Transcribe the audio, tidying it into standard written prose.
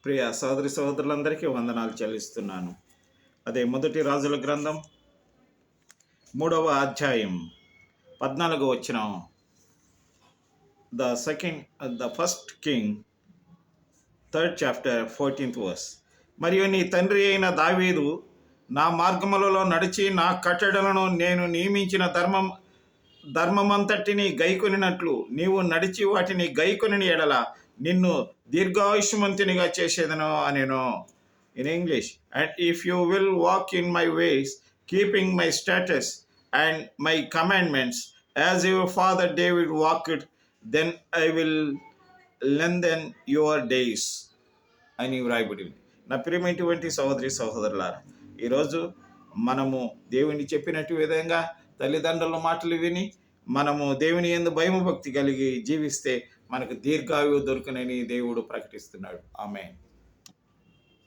ప్రియ సోదరి సోదరులందరికీ వందనాలు చెల్లిస్తున్నాను. అదే మొదటి రాజుల గ్రంథం 3వ అధ్యాయం 14వ వచనం. The first king 3rd chapter 14th verse. మరియు నీ తండ్రి అయిన దావీదు నా మార్గములలో నడిచి నా కట్టడలను నేను నియమించిన ధర్మమంతటిని గైకొనినట్లు నీవు నడిచి వాటిని గైకొనిన ఎడల నిన్ను దీర్ఘాయుష్మంతునిగా చేసేదను అనేను. In English, and if you will walk in my ways, keeping my statutes and my commandments as your father David walked, then I will lengthen your days అని వ్రాయబడింది. నా ప్రియమైనటువంటి సహోదరి సహోదరులారా, ఈరోజు మనము దేవుని చెప్పినట్టు విధంగా తల్లిదండ్రుల మాటలు విని మనము దేవుని యందు భయభక్తి కలిగి జీవిస్తే మనకు దీర్ఘాయువు దొరుకునని దేవుడు ప్రకటిస్తున్నాడు. ఆమేన్.